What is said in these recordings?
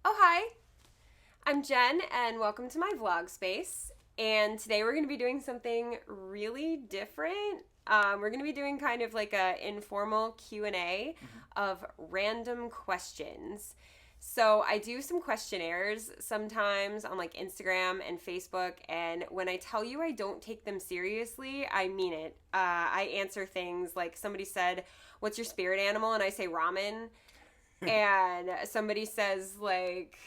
Oh, hi. I'm Jen, and welcome to my vlog space. And today we're going to be doing something really different. We're going to be doing kind of like a informal Q&A of random questions. So I do some questionnaires sometimes on like Instagram and Facebook, and when I tell you I don't take them seriously, I mean it. I answer things like somebody said, "What's your spirit animal?" and I say ramen. And somebody says like,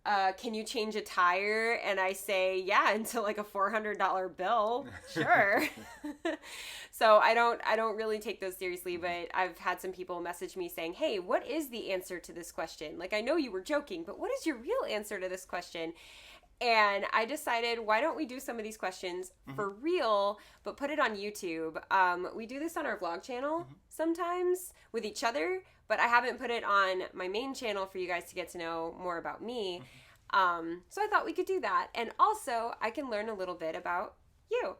"Can you change a tire?" and I say, "Yeah," into like a $400 bill. Sure. So I don't really take those seriously, but I've had some people message me saying, "Hey, what is the answer to this question? Like, I know you were joking, but what is your real answer to this question?" And I decided, why don't we do some of these questions for real, but put it on YouTube. We do this on our vlog channel sometimes with each other, but I haven't put it on my main channel for you guys to get to know more about me. So I thought we could do that. And also, I can learn a little bit about you.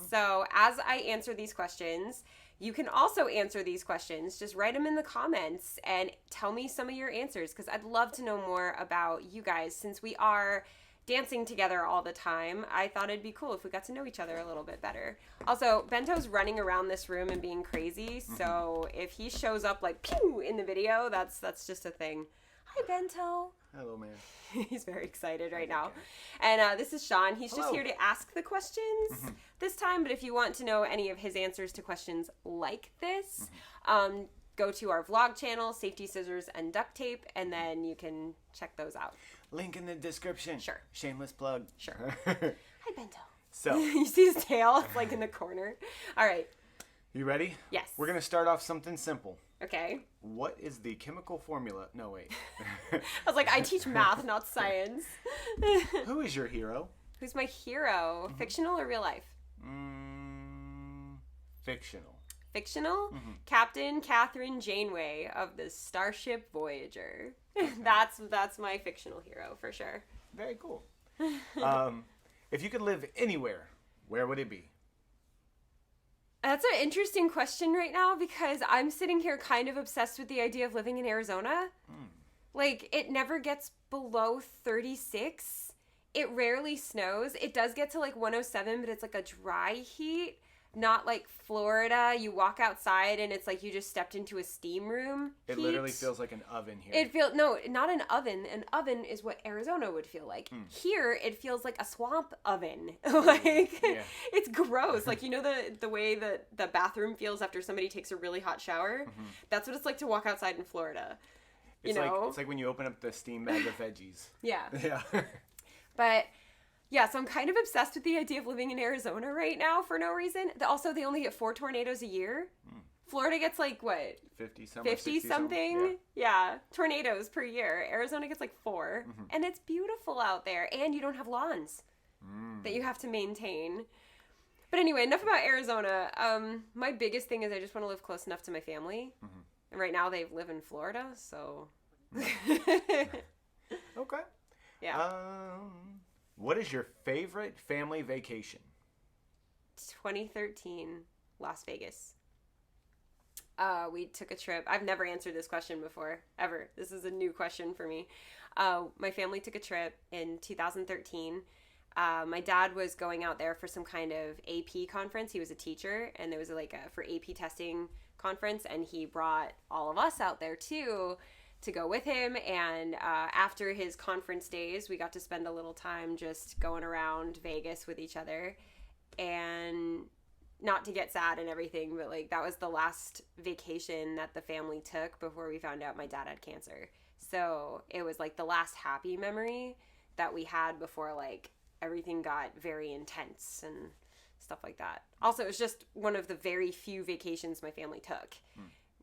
So as I answer these questions, you can also answer these questions. Just write them in the comments and tell me some of your answers, because I'd love to know more about you guys. Since we are dancing together all the time, I thought it'd be cool if we got to know each other a little bit better. Also, Bento's running around this room and being crazy, so if he shows up like pew in the video, that's just a thing. Hi, Bento. Hello, man. He's very excited right now. And this is Sean. He's just here to ask the questions this time, but if you want to know any of his answers to questions like this, go to our vlog channel, Safety Scissors and Duct Tape, and then you can check those out. Link in the description. Sure. Shameless plug. Sure. Hi, Bento. So, You see his tail? It's like in the corner. All right. you ready? Yes. We're going to start off something simple. Okay. What is the chemical formula? No, wait. I was like, I teach math, not science. Who is your hero? Who's my hero? Fictional or real life? Fictional. Fictional? Captain Catherine Janeway of the Starship Voyager. That's my fictional hero for sure. Very cool. If you could live anywhere, where would it be? That's an interesting question right now, because I'm sitting here kind of obsessed with the idea of living in Arizona. Like, it never gets below 36. It rarely snows. It does get to like 107, but it's like a dry heat. Not like Florida. You walk outside and it's like you just stepped into a steam room. It literally feels like an oven here. No, not an oven. An oven is what Arizona would feel like. Here, it feels like a swamp oven. Like, it's gross. Like, you know the way that the bathroom feels after somebody takes a really hot shower? That's what it's like to walk outside in Florida. It's like when you open up the steam bag of veggies. Yeah. Yeah. But yeah, so I'm kind of obsessed with the idea of living in Arizona right now for no reason. Also, they only get 4 tornadoes a year. Florida gets like, what? 50 something? Yeah, tornadoes per year. Arizona gets like 4. And it's beautiful out there. And you don't have lawns that you have to maintain. But anyway, enough about Arizona. My biggest thing is I just want to live close enough to my family. And right now they live in Florida, so... Okay. Yeah. What is your favorite family vacation? 2013, Las Vegas. We took a trip. I've never answered this question before, ever. This is a new question for me. My family took a trip in 2013. My dad was going out there for some kind of AP conference. He was a teacher, and there was like a for AP testing conference, and he brought all of us out there too to go with him. And after his conference days, we got to spend a little time just going around Vegas with each other. And not to get sad and everything, but like that was the last vacation that the family took before we found out my dad had cancer. So it was like the last happy memory that we had before like everything got very intense and stuff like that. Also, it was just one of the very few vacations my family took.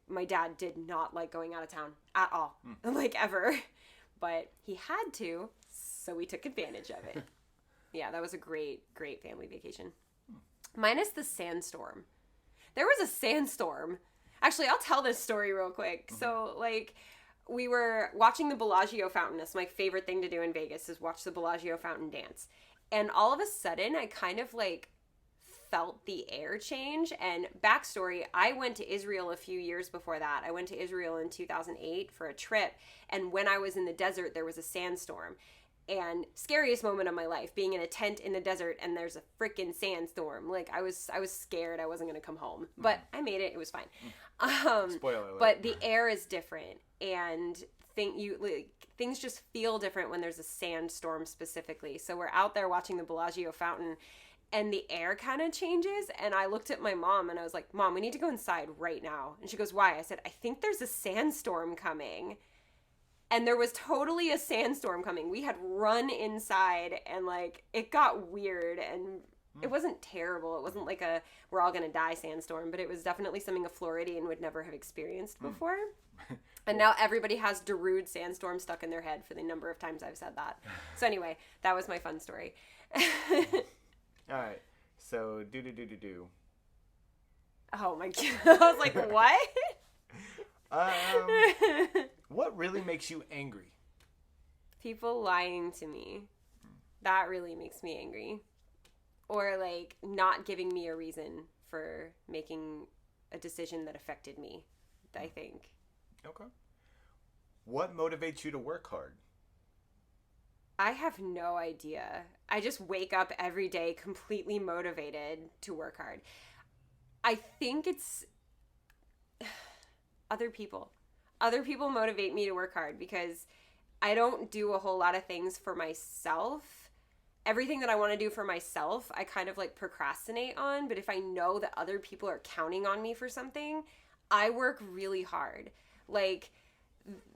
My dad did not like going out of town at all, like ever, but he had to, so we took advantage of it. Yeah, that was a great family vacation. Minus the sandstorm. There was a sandstorm. Actually, I'll tell this story real quick. So, like, we were watching the Bellagio fountain. That's my favorite thing to do in Vegas, is watch the Bellagio fountain dance. And all of a sudden, I kind of, like, felt the air change. And backstory, I went to Israel a few years before that. I went to Israel in 2008 for a trip. And when I was in the desert, there was a sandstorm. And scariest moment of my life, being in a tent in the desert and there's a freaking sandstorm. Like I was scared I wasn't going to come home, but I made it. It was fine. Spoiler alert. But the air is different, and things just feel different when there's a sandstorm specifically. So we're out there watching the Bellagio fountain, and the air kind of changes. And I looked at my mom and I was like, Mom, we need to go inside right now. And she goes, why? I said, I think there's a sandstorm coming. And there was totally a sandstorm coming. We had run inside, and like it got weird, and it wasn't terrible. It wasn't like a we're all gonna die sandstorm, but it was definitely something a Floridian would never have experienced before. And now everybody has Darude sandstorm stuck in their head for the number of times I've said that. So anyway, that was my fun story. All right. So do. Oh my God. I was like, what? What really makes you angry? People lying to me. That really makes me angry. Or like not giving me a reason for making a decision that affected me, I think. Okay. What motivates you to work hard? I have no idea. I just wake up every day completely motivated to work hard. I think it's other people. Other people motivate me to work hard because I don't do a whole lot of things for myself. Everything that I want to do for myself, I kind of like procrastinate on. But if I know that other people are counting on me for something, I work really hard. Like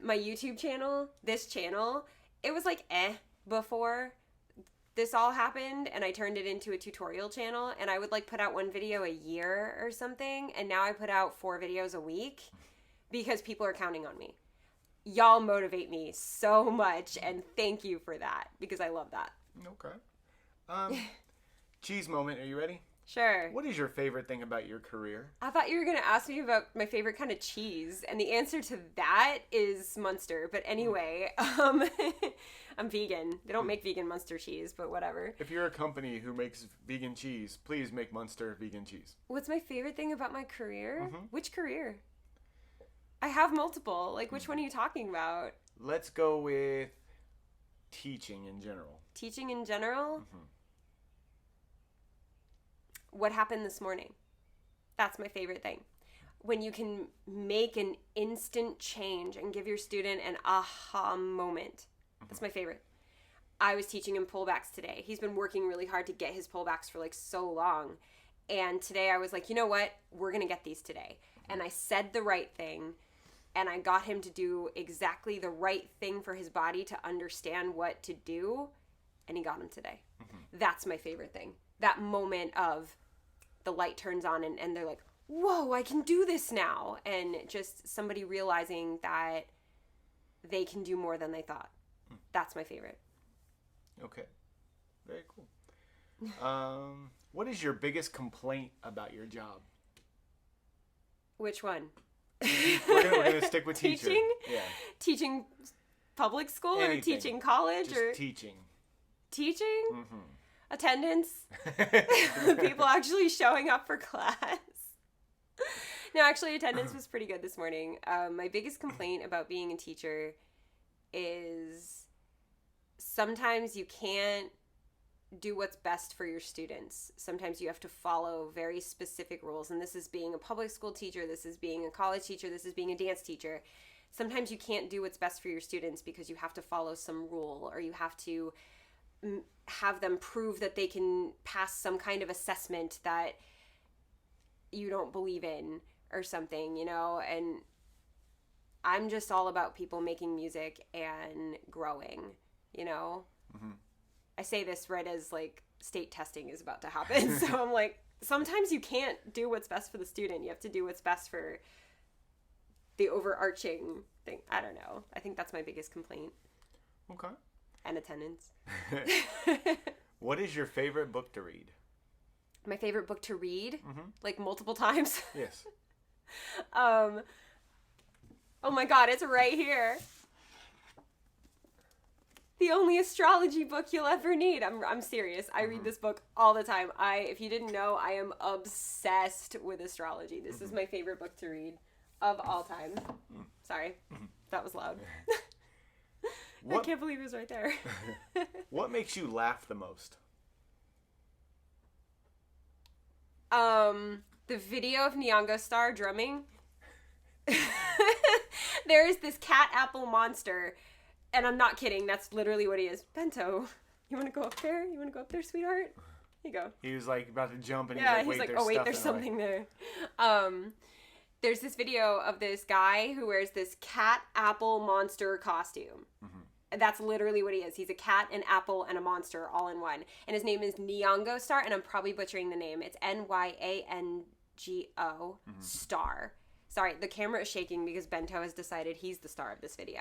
my YouTube channel, this channel, it was like before this all happened, and I turned it into a tutorial channel, and I would like put out one video a year or something, and now I put out 4 videos a week because people are counting on me. Y'all motivate me so much, and thank you for that because I love that. Okay. Cheese moment. Are you ready? Sure. What is your favorite thing about your career? I thought you were going to ask me about my favorite kind of cheese, and the answer to that is Munster. But anyway, I'm vegan. They don't make vegan Munster cheese, but whatever. If you're a company who makes vegan cheese, please make Munster vegan cheese. What's my favorite thing about my career? Mm-hmm. Which career? I have multiple. Like, which one are you talking about? Let's go with teaching in general. Teaching in general? Mm-hmm. What happened this morning? That's my favorite thing. When you can make an instant change and give your student an aha moment. That's my favorite. I was teaching him pullbacks today. He's been working really hard to get his pullbacks for like so long. And today I was like, you know what? We're going to get these today. And I said the right thing. And I got him to do exactly the right thing for his body to understand what to do. And he got him today. Mm-hmm. That's my favorite thing. That moment of the light turns on and they're like, whoa, I can do this now. And just somebody realizing that they can do more than they thought. That's my favorite. Okay. Very cool. What is your biggest complaint about your job? Which one? We're gonna stick with teaching. Teaching? Yeah. Teaching public school Anything. or teaching college? Just or teaching. Teaching? Mm-hmm. Attendance? People actually showing up for class? No, actually attendance was pretty good this morning. My biggest complaint about being a teacher is sometimes you can't do what's best for your students. Sometimes you have to follow very specific rules. And this is being a public school teacher. This is being a college teacher. This is being a dance teacher. Sometimes you can't do what's best for your students because you have to follow some rule, or you have to have them prove that they can pass some kind of assessment that you don't believe in or something, you know? And I'm just all about people making music and growing, you know? Mm-hmm. I say this right as like state testing is about to happen. So I'm like, sometimes you can't do what's best for the student. You have to do what's best for the overarching thing. I don't know. I think that's my biggest complaint. Okay. And attendance. What is your favorite book to read? My favorite book to read? Mm-hmm. Like multiple times? Yes. Oh my God, it's right here. the only astrology book you'll ever need. I'm serious. I read this book all the time. If you didn't know, I am obsessed with astrology. This is my favorite book to read of all time. Sorry, that was loud. I can't believe it was right there. What makes you laugh the most? The video of Nyong'o Star drumming. There is this cat apple monster, and I'm not kidding. That's literally what he is. Bento, you want to go up there? You want to go up there, sweetheart? Here you go. He was like about to jump, and yeah, he's like, oh wait, there's something there. There's this video of this guy who wears this cat apple monster costume. That's literally what he is. He's a cat, an apple, and a monster all in one. And his name is Nyong'o Star, and I'm probably butchering the name. It's Nyango Star. Sorry, the camera is shaking because Bento has decided he's the star of this video.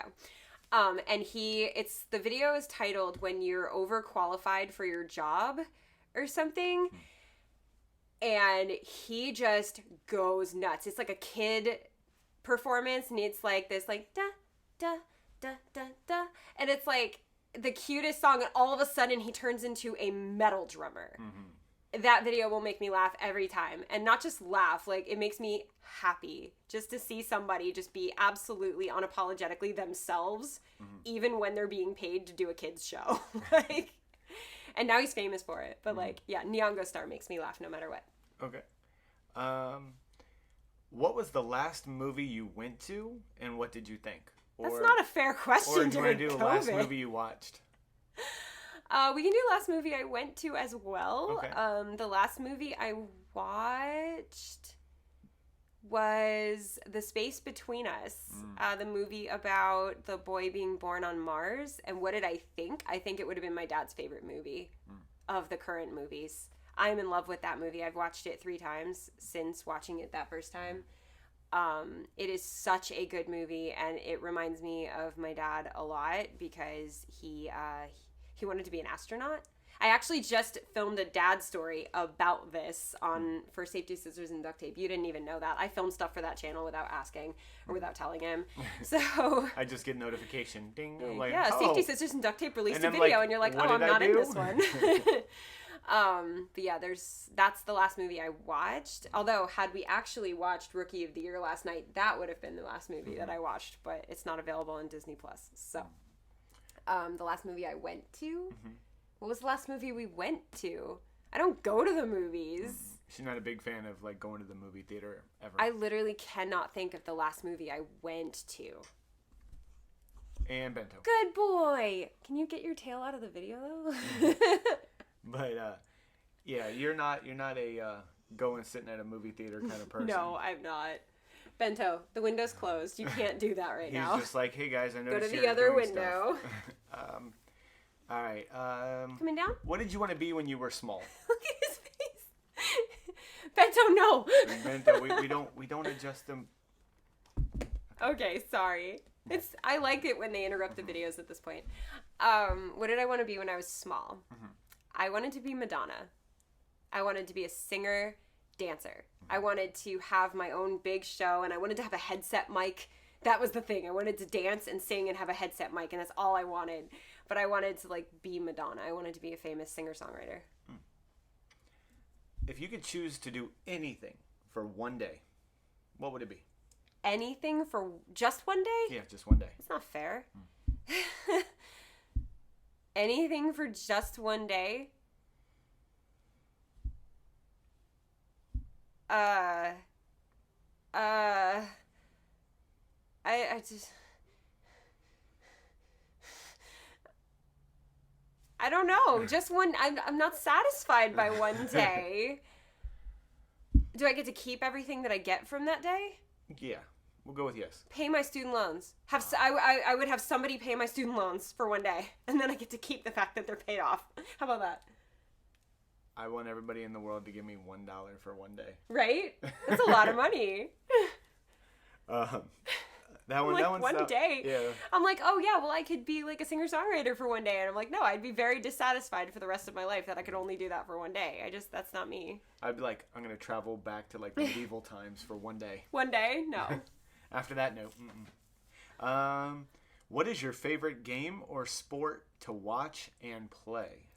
And the video is titled "When You're Overqualified for Your Job" or something. And he just goes nuts. It's like a kid performance, and it's like this, like da da da da da, and it's like the cutest song. And all of a sudden, he turns into a metal drummer. That video will make me laugh every time, and not just laugh. Like, it makes me happy just to see somebody just be absolutely unapologetically themselves, even when they're being paid to do a kids show. Like. And now he's famous for it. But, like, yeah, Nyong'o Star makes me laugh no matter what. Okay. What was the last movie you went to, and what did you think? That's not a fair question. Or do you want to do the last movie you watched? We can do last movie I went to as well. Okay. The last movie I watched was The Space Between Us, the movie about the boy being born on Mars. And what did I think? I think it would have been my dad's favorite movie of the current movies. I'm in love with that movie. I've watched it 3 times since watching it that first time. It is such a good movie, and it reminds me of my dad a lot because he wanted to be an astronaut. I actually just filmed a dad story about this for Safety, Scissors, and Duct Tape. You didn't even know that. I filmed stuff for that channel without asking or without telling him. So I just get a notification. Ding. I'm like, Safety, Scissors, and Duct Tape released a video, and you're like, I'm not in this one. But yeah, that's the last movie I watched. Although, had we actually watched Rookie of the Year last night, that would have been the last movie that I watched, but it's not available on Disney Plus. So, the last movie I went to. What was the last movie we went to? I don't go to the movies. She's not a big fan of, like, going to the movie theater ever. I literally cannot think of the last movie I went to. And Bento. Good boy. Can you get your tail out of the video, though? But, yeah, you're not a go and sitting at a movie theater kind of person. No, I'm not. Bento, the window's closed. You can't do that right now. He's just like, hey, guys, I noticed go to the other window. All right. Coming down? What did you want to be when you were small? Look at his face. Bento, no. Bento, we don't adjust them. Okay, sorry. I like it when they interrupt the videos at this point. What did I want to be when I was small? I wanted to be Madonna. I wanted to be a singer, dancer. I wanted to have my own big show, and I wanted to have a headset mic. That was the thing. I wanted to dance and sing and have a headset mic, and that's all I wanted. But I wanted to, like, be Madonna. I wanted to be a famous singer-songwriter. If you could choose to do anything for one day, what would it be? Anything for just one day? Yeah, just one day. It's not fair. Anything for just one day? I just... I don't know. Just one... I'm not satisfied by one day. Do I get to keep everything that I get from that day? Yeah. We'll go with yes. Pay my student loans. I would have somebody pay my student loans for one day, and then I get to keep the fact that they're paid off. How about that? I want everybody in the world to give me $1 for one day. Right? That's a lot of money. That one. Like, that one's one day. Yeah. I'm like, oh yeah, well I could be like a singer-songwriter for one day, and I'm like, no, I'd be very dissatisfied for the rest of my life that I could only do that for one day. That's not me. I'd be like, I'm gonna travel back to like medieval times for one day. One day? No. After that, no. What is your favorite game or sport to watch and play?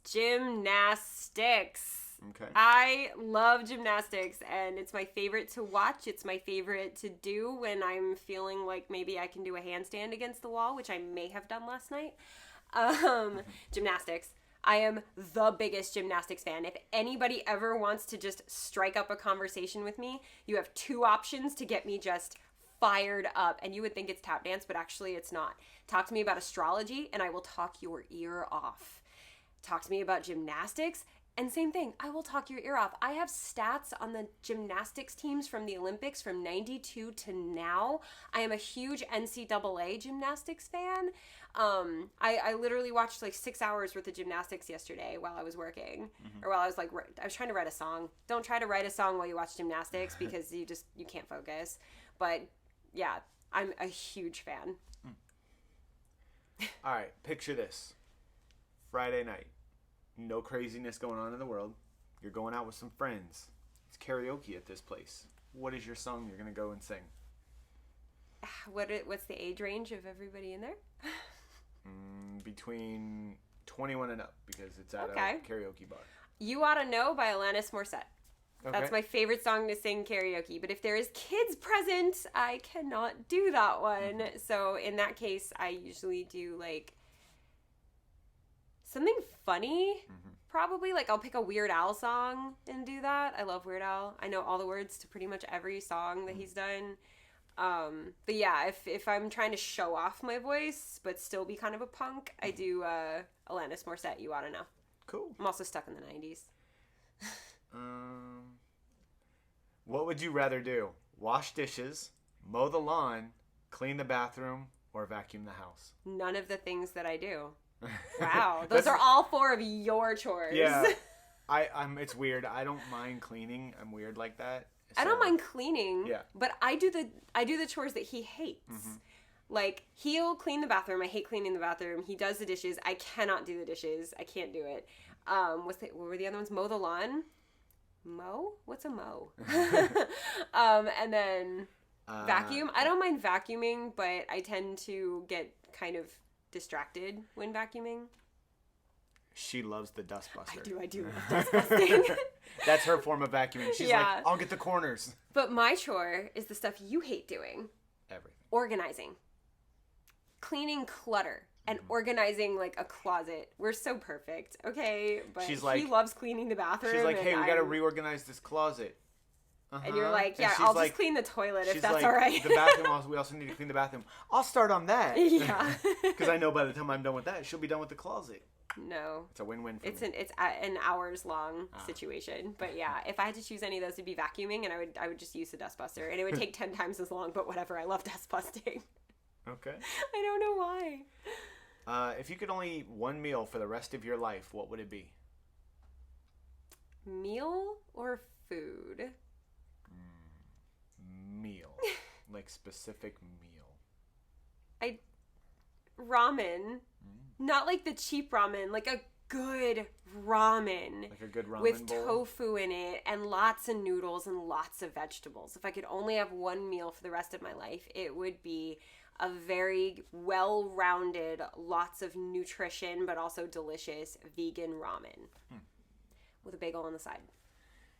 Gymnastics. Okay. I love gymnastics, and it's my favorite to watch. It's my favorite to do when I'm feeling like maybe I can do a handstand against the wall, which I may have done last night. Gymnastics. I am the biggest gymnastics fan. If anybody ever wants to just strike up a conversation with me, you have two options to get me just fired up. And you would think it's tap dance, but actually it's not. Talk to me about astrology, and I will talk your ear off. Talk to me about gymnastics, and same thing, I will talk your ear off. I have stats on the gymnastics teams from the Olympics from 92 to now. I am a huge NCAA gymnastics fan. I literally watched like 6 hours worth of gymnastics yesterday while I was working. Or while I was I was trying to write a song. Don't try to write a song while you watch gymnastics because you can't focus. But yeah, I'm a huge fan. All right, picture this. Friday night. No craziness going on in the world. You're going out with some friends. It's karaoke at this place. What is your song you're going to go and sing? What's the age range of everybody in there? Between 21 and up, because it's at a karaoke bar. You Oughta Know by Alanis Morissette. Okay. That's my favorite song to sing karaoke. But if there is kids present, I cannot do that one. So in that case, I usually do like something funny. Probably like I'll pick a Weird Al song and do that. I love Weird Al. I know all the words to pretty much every song that he's done. But yeah, if I'm trying to show off my voice but still be kind of a punk, I do Alanis Morissette, You Oughta Know. Cool. I'm also stuck in the 90s. What would you rather do? Wash dishes, mow the lawn, clean the bathroom, or vacuum the house? None of the things that I do. Wow. Those are all four of your chores. Yeah. It's weird. I don't mind cleaning. I'm weird like that. So, I don't mind cleaning. Yeah. But I do the chores that he hates. Like, he'll clean the bathroom. I hate cleaning the bathroom. He does the dishes. I cannot do the dishes. I can't do it. What were the other ones? Mow the lawn? Mow? What's a mow? And then vacuum. I don't mind vacuuming, but I tend to get kind of distracted when vacuuming. She loves the dustbuster. I do love dustbusting. That's her form of vacuuming. She's like, I'll get the corners. But my chore is the stuff you hate doing. Everything. Organizing. Cleaning clutter. And organizing like a closet. We're so perfect, okay? But he loves cleaning the bathroom. She's like, hey, we got to reorganize this closet. And you're like, yeah, I'll just clean the toilet if that's all right. The bathroom, we also need to clean the bathroom. I'll start on that. Yeah. Because I know by the time I'm done with that, she'll be done with the closet. No. It's a win-win for me. It's an hours-long situation. But yeah, if I had to choose any of those, it'd be vacuuming, and I would just use the dustbuster. And it would take 10 times as long, but whatever. I love dustbusting. Okay. I don't know why. If you could only eat one meal for the rest of your life, what would it be? Meal or food? Meal. Like specific meal. Ramen. Not like the cheap ramen, like a good ramen. Like a good ramen with bowl? tofu in it and lots of noodles and lots of vegetables. If I could only have one meal for the rest of my life, it would be a very well-rounded, lots of nutrition, but also delicious vegan ramen with a bagel on the side.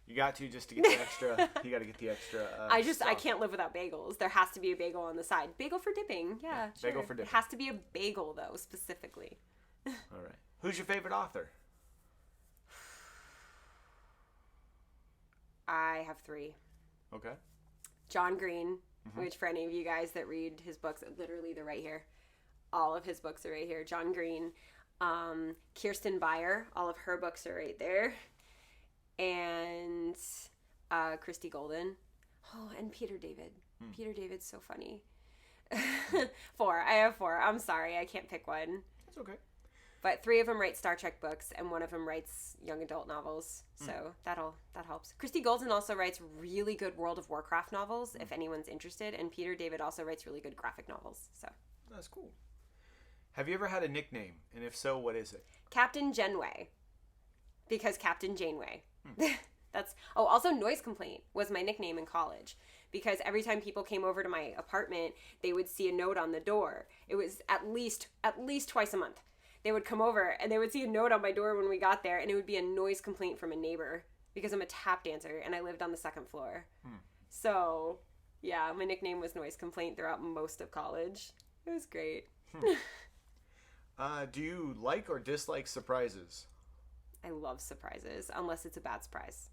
You got to just to get the extra. You got to get the extra. I can't live without bagels. There has to be a bagel on the side. Bagel for dipping. Yeah, sure. Bagel for dipping. It has to be a bagel though, specifically. All right. Who's your favorite author? I have 3. Okay. John Green, which for any of you guys that read his books, literally they're right here. All of his books are right here. John Green. Kirsten Beyer, all of her books are right there. And Christy Golden. Oh, and Peter David. Peter David's so funny. 4. I have 4. I'm sorry, I can't pick one. That's okay. But 3 of them write Star Trek books, and one of them writes young adult novels. So that helps. Christy Golden also writes really good World of Warcraft novels, if anyone's interested. And Peter David also writes really good graphic novels. So that's cool. Have you ever had a nickname? And if so, what is it? Captain Janeway. Because Captain Janeway. Also Noise Complaint was my nickname in college because every time people came over to my apartment, they would see a note on the door. It was at least twice a month. They would come over and they would see a note on my door when we got there, and it would be a noise complaint from a neighbor because I'm a tap dancer and I lived on the second floor. So, yeah, my nickname was Noise Complaint throughout most of college. It was great. Do you like or dislike surprises? I love surprises, unless it's a bad surprise.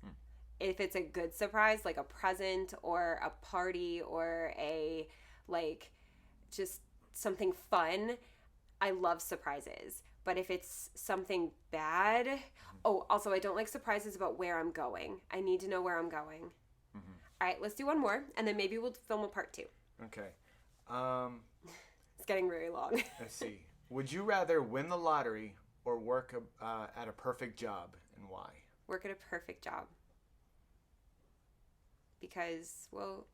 If it's a good surprise, like a present or a party or a, like, just something fun, I love surprises. But if it's something bad... Oh, also, I don't like surprises about where I'm going. I need to know where I'm going. All right, let's do one more, and then maybe we'll film a part 2. Okay. It's getting very long. Let's see. Would you rather win the lottery or work at a perfect job, and why? Work at a perfect job. Because, well...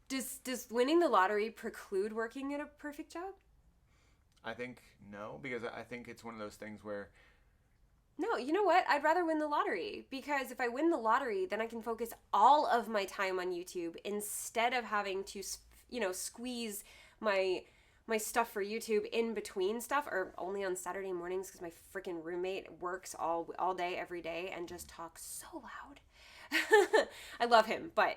Does winning the lottery preclude working at a perfect job? I think no, because I think it's one of those things where... No, you know what? I'd rather win the lottery, because if I win the lottery, then I can focus all of my time on YouTube instead of having to, squeeze my stuff for YouTube in between stuff, or only on Saturday mornings because my freaking roommate works all day, every day, and just talks so loud. I love him, but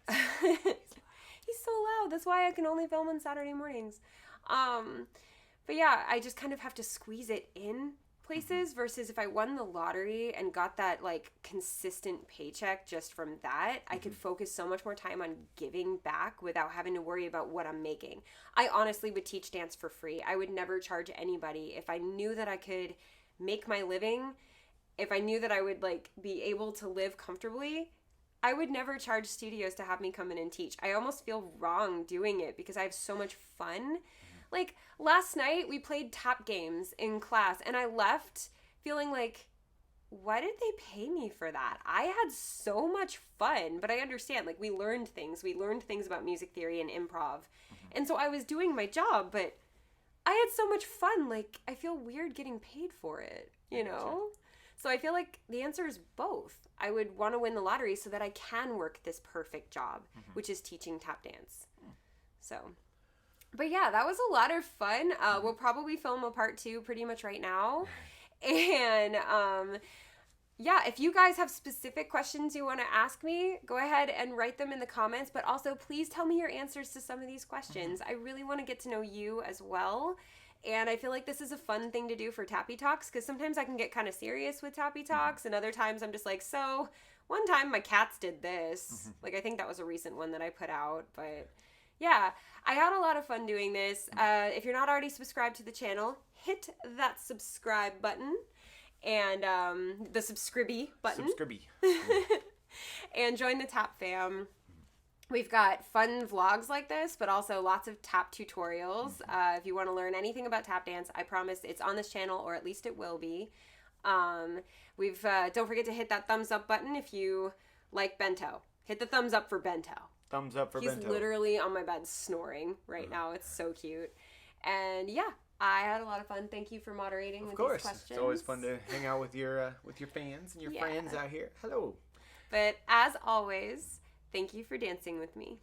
he's so loud. That's why I can only film on Saturday mornings. But yeah, I just kind of have to squeeze it in places versus if I won the lottery and got that like consistent paycheck just from that, I could focus so much more time on giving back without having to worry about what I'm making. I honestly would teach dance for free. I would never charge anybody. If I knew that I could make my living, if I knew that I would like be able to live comfortably, I would never charge studios to have me come in and teach. I almost feel wrong doing it because I have so much fun. Like, last night we played tap games in class, and I left feeling like, why did they pay me for that? I had so much fun, but I understand, like, we learned things. We learned things about music theory and improv. And so I was doing my job, but I had so much fun. Like, I feel weird getting paid for it, you know? So I feel like the answer is both. I would want to win the lottery so that I can work this perfect job, which is teaching tap dance. So... But yeah, that was a lot of fun. We'll probably film a part 2 pretty much right now. And yeah, if you guys have specific questions you want to ask me, go ahead and write them in the comments. But also, please tell me your answers to some of these questions. I really want to get to know you as well. And I feel like this is a fun thing to do for Tappy Talks, because sometimes I can get kind of serious with Tappy Talks, and other times I'm just like, so one time my cats did this. Like, I think that was a recent one that I put out, but... Yeah, I had a lot of fun doing this. If you're not already subscribed to the channel, hit that subscribe button and the subscribe button. And join the Tap fam. We've got fun vlogs like this, but also lots of tap tutorials. If you want to learn anything about tap dance, I promise it's on this channel, or at least it will be. Don't forget to hit that thumbs up button if you like Bento. Hit the thumbs up for Bento. Thumbs up for Bento. He's literally on my bed snoring right now. It's so cute. And yeah, I had a lot of fun. Thank you for moderating with these questions. It's always fun to hang out with your fans and your friends out here. Hello. But as always, thank you for dancing with me.